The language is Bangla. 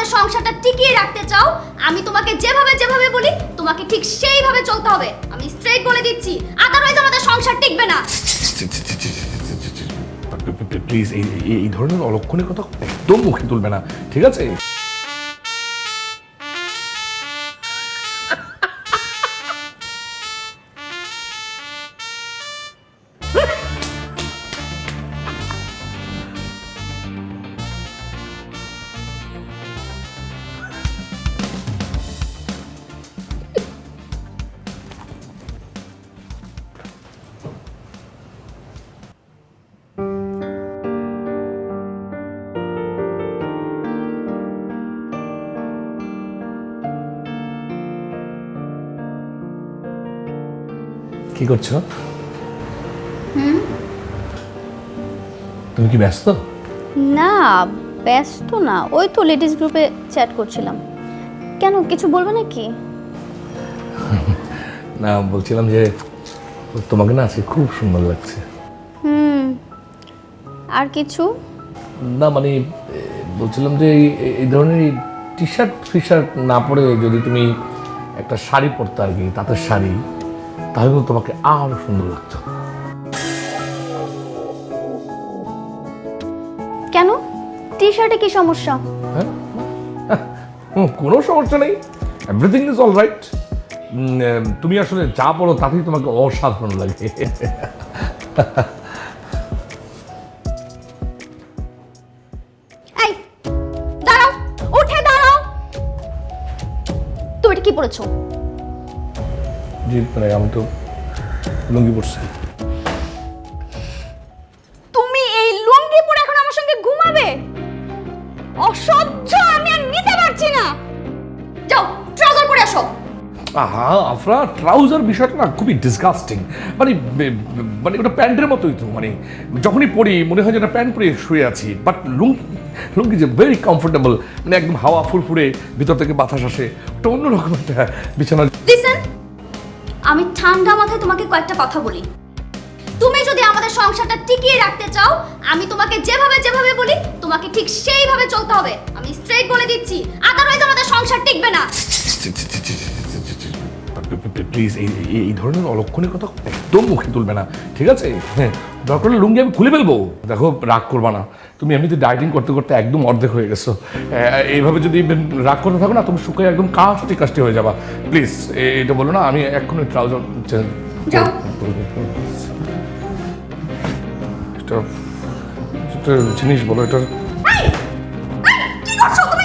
আমাদের সংসারটা টিকিয়ে রাখতে চাও, আমি তোমাকে যেভাবে যেভাবে বলি তোমাকে ঠিক সেইভাবে চলতে হবে। আমি স্ট্রেট বলে দিচ্ছি, আদারওয়াইজ আমাদের সংসার টিকবে না। প্লিজ এই ধরনের অলক্ষণের কথা একদম মুখে তুলবে না, ঠিক আছে? কি করছো? তুমি কি ব্যস্ত? না ব্যস্ত না, ওই তো লেডিস গ্রুপে চ্যাট করছিলাম। কেন, কিছু বলবে নাকি? না, বলছিলাম যে তোমাকে না আজকে খুব সুন্দর লাগছে। আর কিছু না মানে বলছিলাম যে এই ধরনের টি শার্ট ফি শার্ট না পরে যদি তুমি একটা শাড়ি পরতে আর কি, তাঁতের শাড়ি, তাহলে কিন্তু তোমাকে আরো সুন্দর লাগতো। কেন, টি শার্টে কি সমস্যা? হ্যাঁ, কোনো সমস্যা নেই, এভরিথিং ইজ অল রাইট। তুমি আসলে যা পড়ো তাতেই তোমাকে অসাধারণ লাগে। এই দাঁড়াও, উঠে দাঁড়াও। তুমি এটা কি পড়েছো? জি মানে আমি তো লুঙ্গি পরছি। তুমি এই লুঙ্গি পরে এখন আমার সঙ্গে ঘুমাবে? অসহ্য, আমি আর নিতে পারছি না। যাও ট্রাউজার পরে আসো। আহা আফরা, ট্রাউজার বিষয়টা না খুবই ডিসগাস্টিং। মানে মানে ওটা প্যান্টের মতোই তো, মানে যখনই পরি মনে হয় যে একটা প্যান্ট পরে শুয়ে আছি। বাট লুঙ্গি যে ভেরি কমফোর্টেবল, মানে একদম হাওয়া ফুরফুরে, ভিতর থেকে বাতাস আসে, ওটা অন্যরকম একটা বিছানা। লিসেন, আমি ঠান্ডা মাথায় তোমাকে কয়েকটা কথা বলি। তুমি যদি আমাদের সংসারটা টিকিয়ে রাখতে চাও, আমি তোমাকে যেভাবে যেভাবে বলি তোমাকে ঠিক সেইভাবে চলতে হবে। আমি স্ট্রেট বলে দিচ্ছি, আদারওয়াইজ আমাদের সংসার টিকবে না। প্লিজ এই ধরনের অলক্ষণের কথা একদম মুখে তুলবে না, ঠিক আছে? হ্যাঁ, দরকার হলে লুঙ্গি আমি খুলে ফেলবো। দেখো, রাগ করবা না, তুমি এমনিতে ডায়েটিং করতে করতে একদম অর্ধেক হয়ে গেছো। এইভাবে যদি রাগ করতে থাকো না, তুমি শুকিয়ে একদম কাস্টি কাস্টি হয়ে যাবা। প্লিজ এটা বলো না, আমি এক্ষুনি ট্রাউজার যাও। এটা জিনিস বলো, এটা কি করছো তুমি?